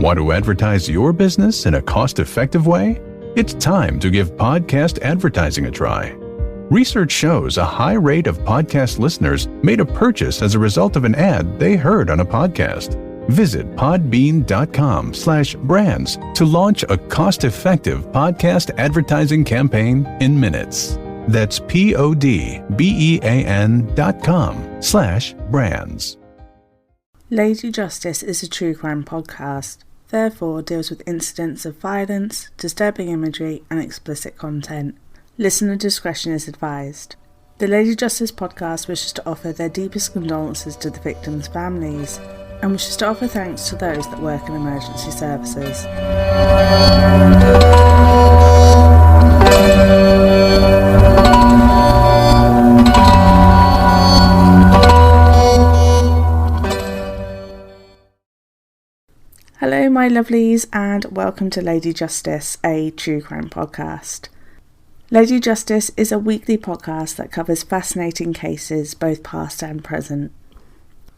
Want to advertise your business in a cost-effective way? It's time to give podcast advertising a try. Research shows a high rate of podcast listeners made a purchase as a result of an ad they heard on a podcast. Visit podbean.com/brands to launch a cost-effective podcast advertising campaign in minutes. That's podbean.com/brands. Lady Justice is a true crime podcast, therefore deals with incidents of violence, disturbing imagery and explicit content. Listener discretion is advised. The Lady Justice podcast wishes to offer their deepest condolences to the victims' families and wishes to offer thanks to those that work in emergency services. Hello my lovelies and welcome to Lady Justice, a true crime podcast. Lady Justice is a weekly podcast that covers fascinating cases both past and present.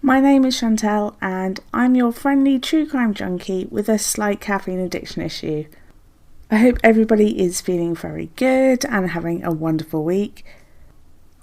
My name is Chantel and I'm your friendly true crime junkie with a slight caffeine addiction issue. I hope everybody is feeling very good and having a wonderful week.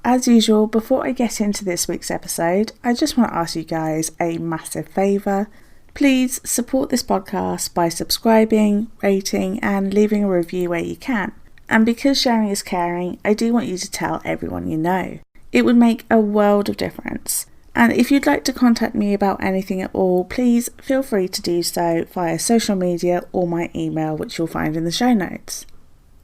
As usual, before I get into this week's episode, I just want to ask you guys a massive favour. Please support this podcast by subscribing, rating and leaving a review where you can. And because sharing is caring, I do want you to tell everyone you know. It would make a world of difference. And if you'd like to contact me about anything at all, please feel free to do so via social media or my email, which you'll find in the show notes.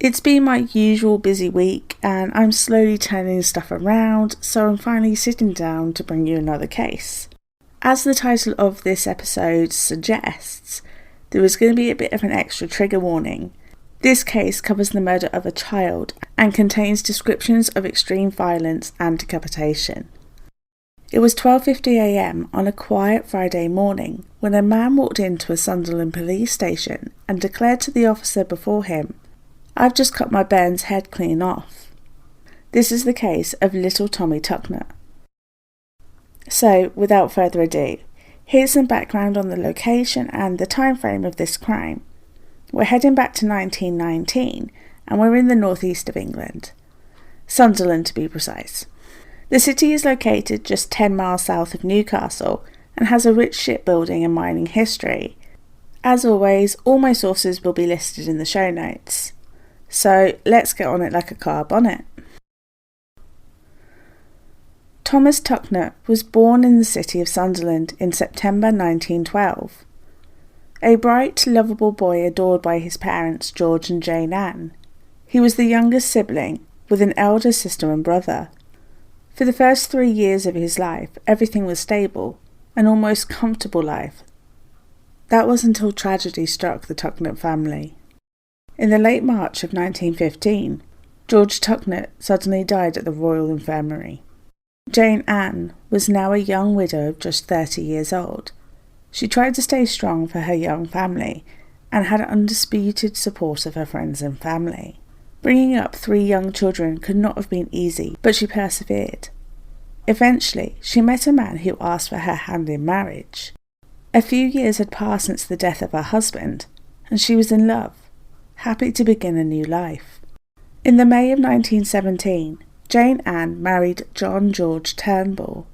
It's been my usual busy week and I'm slowly turning stuff around, so I'm finally sitting down to bring you another case. As the title of this episode suggests, there is going to be a bit of an extra trigger warning. This case covers the murder of a child and contains descriptions of extreme violence and decapitation. It was 12:50 a.m. on a quiet Friday morning when a man walked into a Sunderland police station and declared to the officer before him, "I've just cut my bairns' head clean off." This is the case of little Tommy Tucknett. So, without further ado, here's some background on the location and the time frame of this crime. We're heading back to 1919 and we're in the northeast of England. Sunderland to be precise. The city is located just 10 miles south of Newcastle and has a rich shipbuilding and mining history. As always, all my sources will be listed in the show notes. So let's get on it like a car bonnet. Thomas Tucknett was born in the city of Sunderland in September 1912. A bright, lovable boy adored by his parents George and Jane Ann. He was the youngest sibling, with an elder sister and brother. For the first 3 years of his life, everything was stable, an almost comfortable life. That was until tragedy struck the Tucknett family. In the late March of 1915, George Tucknett suddenly died at the Royal Infirmary. Jane Ann was now a young widow of just 30 years old. She tried to stay strong for her young family and had undisputed support of her friends and family. Bringing up 3 young children could not have been easy, but she persevered. Eventually, she met a man who asked for her hand in marriage. A few years had passed since the death of her husband, and she was in love, happy to begin a new life. In the May of 1917, Jane Ann married John George Turnbull.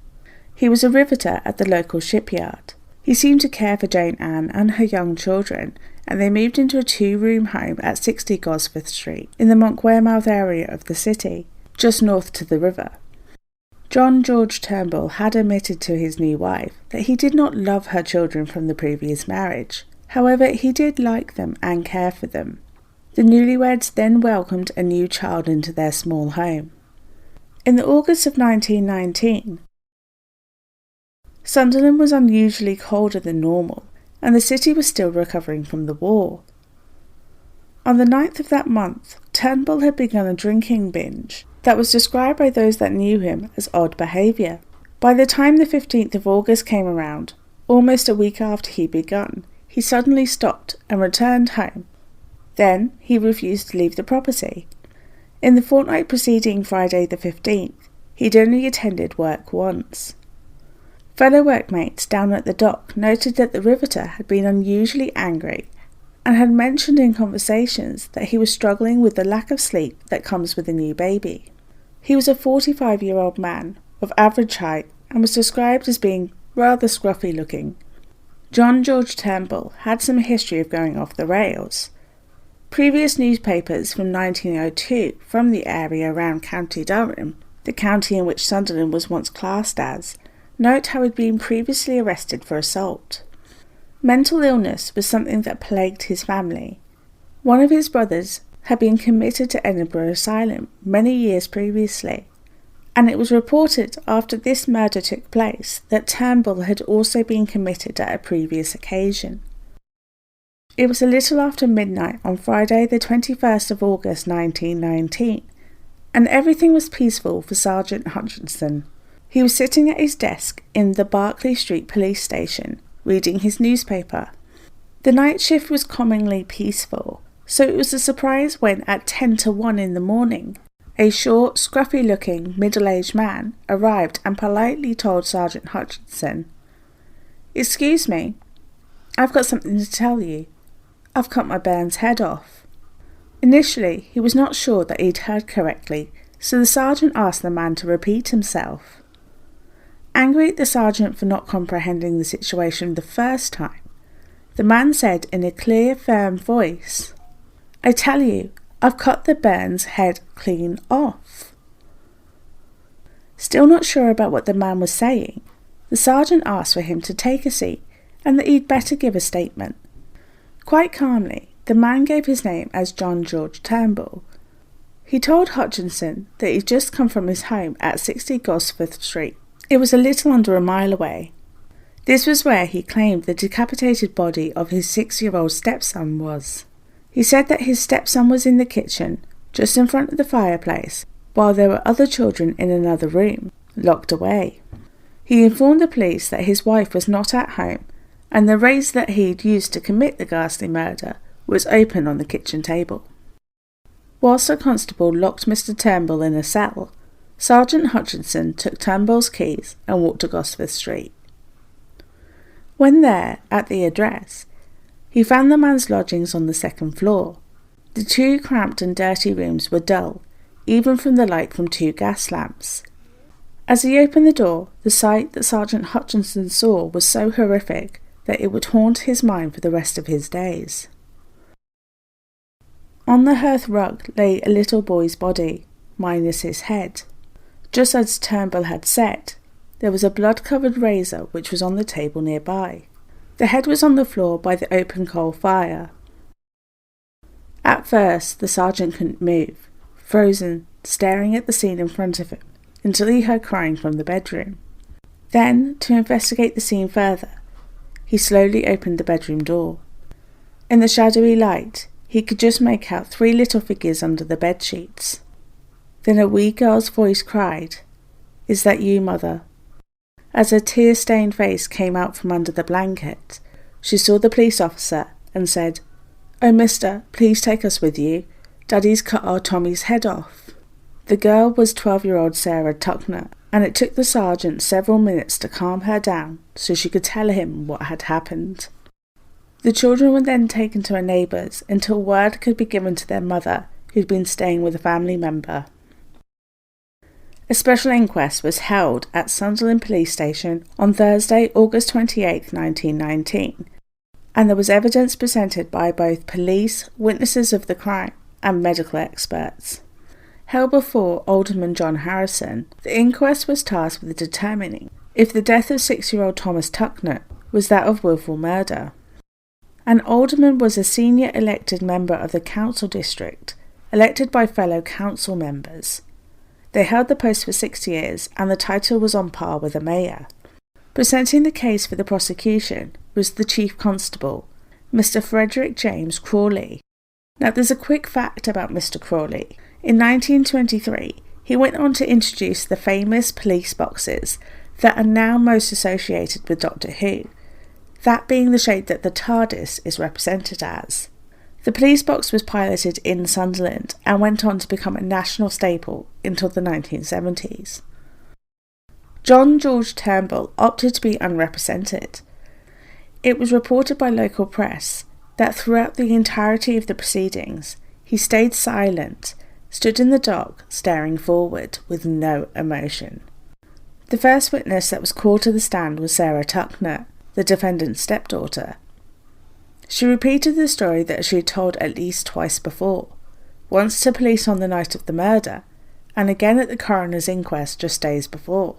He was a riveter at the local shipyard. He seemed to care for Jane Ann and her young children, and they moved into a 2-room home at 60 Gosforth Street in the Monk Wearmouth area of the city, just north to the river. John George Turnbull had admitted to his new wife that he did not love her children from the previous marriage. However, he did like them and care for them. The newlyweds then welcomed a new child into their small home. In the August of 1919, Sunderland was unusually colder than normal, and the city was still recovering from the war. On the 9th of that month, Turnbull had begun a drinking binge that was described by those that knew him as odd behaviour. By the time the 15th of August came around, almost a week after he'd begun, he suddenly stopped and returned home. Then he refused to leave the property. In the fortnight preceding Friday the 15th, he'd only attended work once. Fellow workmates down at the dock noted that the riveter had been unusually angry and had mentioned in conversations that he was struggling with the lack of sleep that comes with a new baby. He was a 45-year-old man of average height and was described as being rather scruffy looking. John George Turnbull had some history of going off the rails. Previous newspapers from 1902 from the area around County Durham, the county in which Sunderland was once classed as, note how he had been previously arrested for assault. Mental illness was something that plagued his family. One of his brothers had been committed to Edinburgh Asylum many years previously, and it was reported after this murder took place that Turnbull had also been committed at a previous occasion. It was a little after midnight on Friday the 21st of August 1919, and everything was peaceful for Sergeant Hutchinson. He was sitting at his desk in the Berkeley Street police station, reading his newspaper. The night shift was commonly peaceful, so it was a surprise when at 10 to 1 in the morning, a short, scruffy-looking, middle-aged man arrived and politely told Sergeant Hutchinson, "Excuse me, I've got something to tell you. I've cut my bairn's head off." Initially, he was not sure that he'd heard correctly, so the sergeant asked the man to repeat himself. Angry at the sergeant for not comprehending the situation the first time, the man said in a clear, firm voice, "I tell you, I've cut the bairn's head clean off." Still not sure about what the man was saying, the sergeant asked for him to take a seat and that he'd better give a statement. Quite calmly, the man gave his name as John George Turnbull. He told Hutchinson that he'd just come from his home at 60 Gosforth Street. It was a little under a mile away. This was where he claimed the decapitated body of his 6-year-old stepson was. He said that his stepson was in the kitchen, just in front of the fireplace, while there were other children in another room, locked away. He informed the police that his wife was not at home, and the razor that he'd used to commit the ghastly murder was open on the kitchen table. Whilst a constable locked Mr. Turnbull in a cell, Sergeant Hutchinson took Turnbull's keys and walked to Gosforth Street. When there, at the address, he found the man's lodgings on the second floor. The 2 cramped and dirty rooms were dull, even from the light from 2 gas lamps. As he opened the door, the sight that Sergeant Hutchinson saw was so horrific that it would haunt his mind for the rest of his days. On the hearth rug lay a little boy's body, minus his head. Just as Turnbull had said, there was a blood-covered razor which was on the table nearby. The head was on the floor by the open coal fire. At first, the sergeant couldn't move, frozen, staring at the scene in front of him, until he heard crying from the bedroom. Then, to investigate the scene further, he slowly opened the bedroom door. In the shadowy light, he could just make out 3 little figures under the bedsheets. Then a wee girl's voice cried, "Is that you, Mother?" As her tear-stained face came out from under the blanket, she saw the police officer and said, "Oh, mister, please take us with you. Daddy's cut our Tommy's head off." The girl was 12-year-old Sarah Tucknett, and it took the sergeant several minutes to calm her down so she could tell him what had happened. The children were then taken to a neighbour's until word could be given to their mother, who'd been staying with a family member. A special inquest was held at Sunderland Police Station on Thursday, August 28, 1919, and there was evidence presented by both police, witnesses of the crime, and medical experts. Held before Alderman John Harrison, the inquest was tasked with determining if the death of 6-year-old Thomas Tucknett was that of wilful murder. An alderman was a senior elected member of the council district, elected by fellow council members. They held the post for 6 years, and the title was on par with a mayor. Presenting the case for the prosecution was the Chief Constable, Mr. Frederick James Crawley. Now, there's a quick fact about Mr. Crawley. In 1923, he went on to introduce the famous police boxes that are now most associated with Doctor Who, that being the shape that the TARDIS is represented as. The police box was piloted in Sunderland and went on to become a national staple until the 1970s. John George Turnbull opted to be unrepresented. It was reported by local press that throughout the entirety of the proceedings, he stayed silent, stood in the dock, staring forward with no emotion. The first witness that was called to the stand was Sarah Tucknett, the defendant's stepdaughter. She repeated the story that she had told at least twice before, once to police on the night of the murder, and again at the coroner's inquest just days before.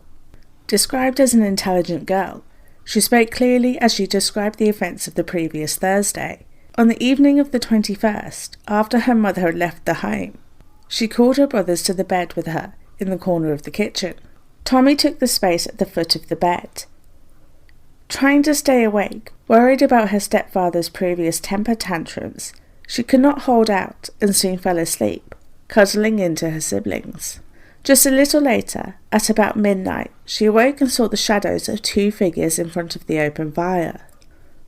Described as an intelligent girl, she spoke clearly as she described the events of the previous Thursday. On the evening of the 21st, after her mother had left the home, she called her brothers to the bed with her in the corner of the kitchen. Tommy took the space at the foot of the bed. Trying to stay awake, worried about her stepfather's previous temper tantrums, she could not hold out and soon fell asleep, cuddling into her siblings. Just a little later, at about midnight, she awoke and saw the shadows of two figures in front of the open fire.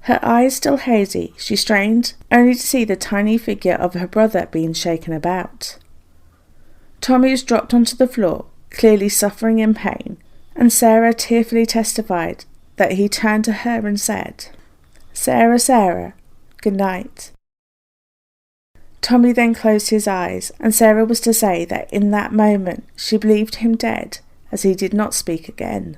Her eyes still hazy, she strained only to see the tiny figure of her brother being shaken about. Tommy was dropped onto the floor, clearly suffering in pain, and Sarah tearfully testified that he turned to her and said, "Sarah, Sarah, good night." Tommy then closed his eyes, and Sarah was to say that in that moment she believed him dead, as he did not speak again.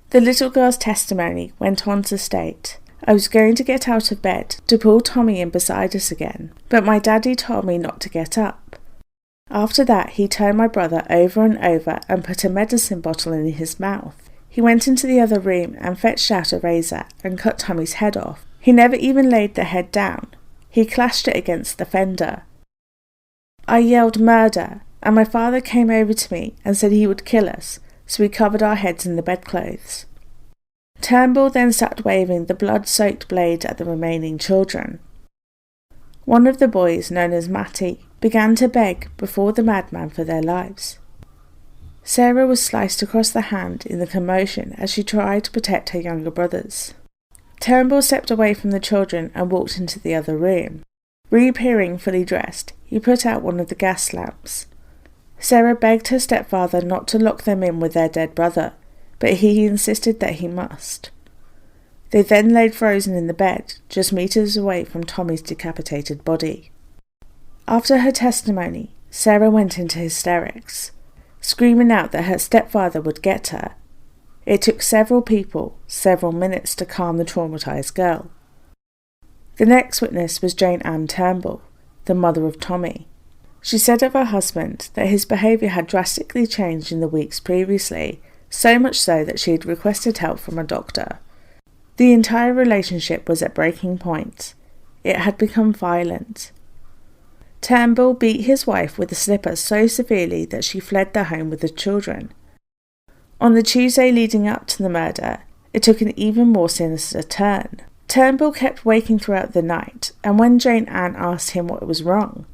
The little girl's testimony went on to state, "I was going to get out of bed to pull Tommy in beside us again, but my daddy told me not to get up. After that he turned my brother over and over and put a medicine bottle in his mouth. He went into the other room and fetched out a razor and cut Tommy's head off. He never even laid the head down. He clashed it against the fender. I yelled murder, and my father came over to me and said he would kill us, so we covered our heads in the bedclothes." Turnbull then sat waving the blood-soaked blade at the remaining children. One of the boys, known as Matty, began to beg before the madman for their lives. Sarah was sliced across the hand in the commotion as she tried to protect her younger brothers. Turnbull stepped away from the children and walked into the other room. Reappearing fully dressed, he put out one of the gas lamps. Sarah begged her stepfather not to lock them in with their dead brother, but he insisted that he must. They then laid frozen in the bed, just meters away from Tommy's decapitated body. After her testimony, Sarah went into hysterics, screaming out that her stepfather would get her. It took several people, several minutes to calm the traumatised girl. The next witness was Jane Ann Turnbull, the mother of Tommy. She said of her husband that his behaviour had drastically changed in the weeks previously, so much so that she had requested help from a doctor. The entire relationship was at breaking point. It had become violent. Turnbull beat his wife with a slipper so severely that she fled the home with the children. On the Tuesday leading up to the murder, it took an even more sinister turn. Turnbull kept waking throughout the night, and when Jane Ann asked him what was wrong,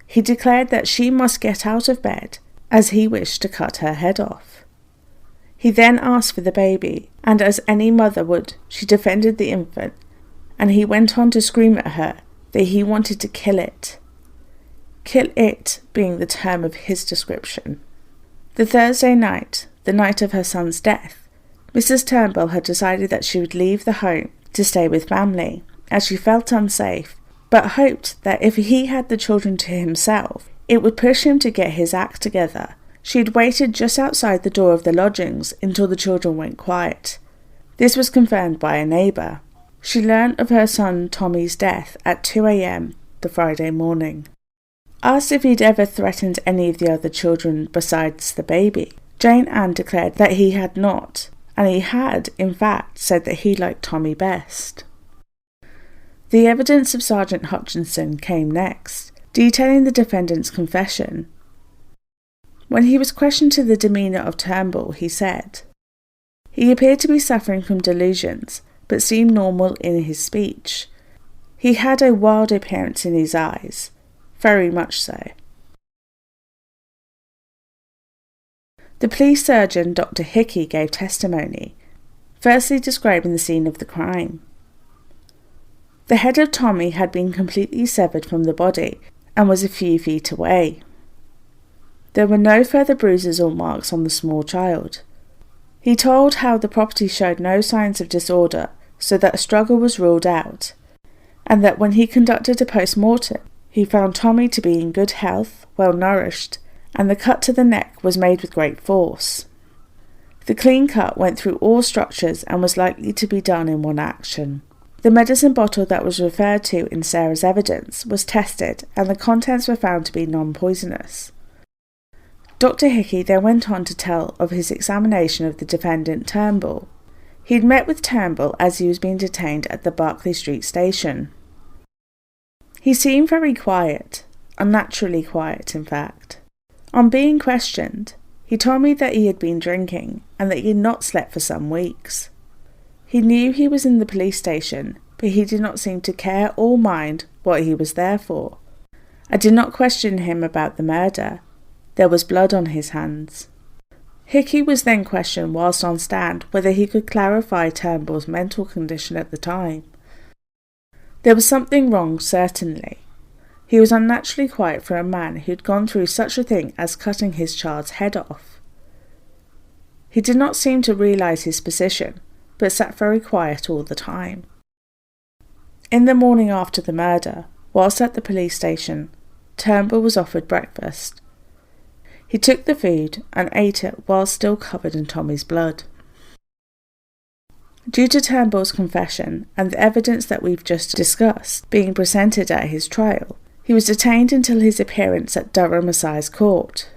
he declared that she must get out of bed, as he wished to cut her head off. He then asked for the baby, and as any mother would, she defended the infant, and he went on to scream at her that he wanted to kill it. Kill it being the term of his description. The Thursday night, the night of her son's death, Mrs. Turnbull had decided that she would leave the home to stay with family, as she felt unsafe, but hoped that if he had the children to himself, it would push him to get his act together. She had waited just outside the door of the lodgings until the children went quiet. This was confirmed by a neighbour. She learnt of her son Tommy's death at 2 a.m. the Friday morning. Asked if he'd ever threatened any of the other children besides the baby, Jane Ann declared that he had not, and he had, in fact, said that he liked Tommy best. The evidence of Sergeant Hutchinson came next, detailing the defendant's confession. When he was questioned to the demeanour of Turnbull, he said, "He appeared to be suffering from delusions, but seemed normal in his speech. He had a wild appearance in his eyes, very much so." The police surgeon, Dr. Hickey, gave testimony, firstly describing the scene of the crime. The head of Tommy had been completely severed from the body and was a few feet away. There were no further bruises or marks on the small child. He told how the property showed no signs of disorder, so that a struggle was ruled out, and that when he conducted a post-mortem, he found Tommy to be in good health, well nourished, and the cut to the neck was made with great force. The clean cut went through all structures and was likely to be done in one action. The medicine bottle that was referred to in Sarah's evidence was tested, and the contents were found to be non-poisonous. Dr. Hickey then went on to tell of his examination of the defendant Turnbull. He had met with Turnbull as he was being detained at the Berkeley Street station. He seemed very quiet, unnaturally quiet in fact. On being questioned, he told me that he had been drinking and that he had not slept for some weeks. He knew he was in the police station, but he did not seem to care or mind what he was there for. I did not question him about the murder. There was blood on his hands. Hickey was then questioned whilst on stand whether he could clarify Turnbull's mental condition at the time. There was something wrong, certainly. He was unnaturally quiet for a man who had gone through such a thing as cutting his child's head off. He did not seem to realise his position, but sat very quiet all the time. In the morning after the murder, whilst at the police station, Turnbull was offered breakfast. He took the food and ate it while still covered in Tommy's blood. Due to Turnbull's confession and the evidence that we've just discussed being presented at his trial, he was detained until his appearance at Durham Assize Court.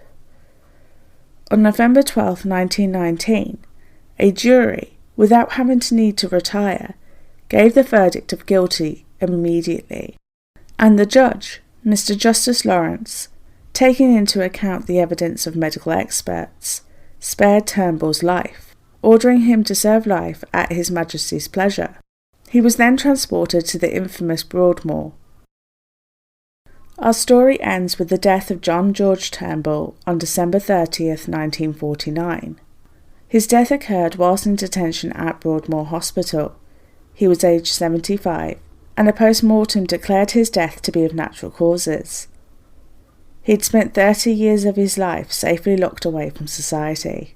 On November 12, 1919, a jury, without having to need to retire, gave the verdict of guilty immediately, and the judge, Mr. Justice Lawrence, taking into account the evidence of medical experts, spared Turnbull's life, ordering him to serve life at His Majesty's pleasure. He was then transported to the infamous Broadmoor. Our story ends with the death of John George Turnbull on December 30th, 1949. His death occurred whilst in detention at Broadmoor Hospital. He was aged 75, and a post-mortem declared his death to be of natural causes. He'd spent 30 years of his life safely locked away from society.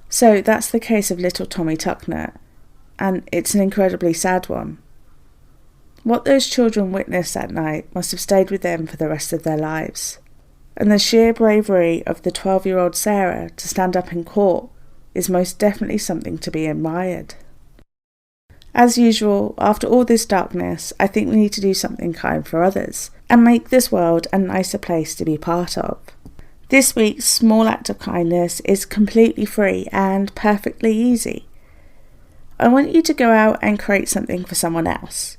So that's the case of little Tommy Tucknett, and it's an incredibly sad one. What those children witnessed that night must have stayed with them for the rest of their lives, and the sheer bravery of the 12-year-old Sarah to stand up in court is most definitely something to be admired. As usual, after all this darkness, I think we need to do something kind for others and make this world a nicer place to be part of. This week's small act of kindness is completely free and perfectly easy. I want you to go out and create something for someone else.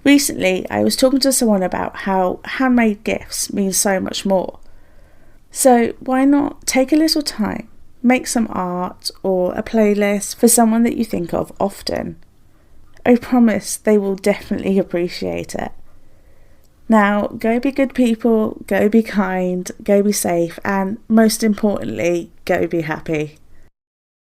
Recently, I was talking to someone about how handmade gifts mean so much more. So why not take a little time, make some art or a playlist for someone that you think of often. I promise they will definitely appreciate it. Now, go be good people, go be kind, go be safe, and most importantly, go be happy.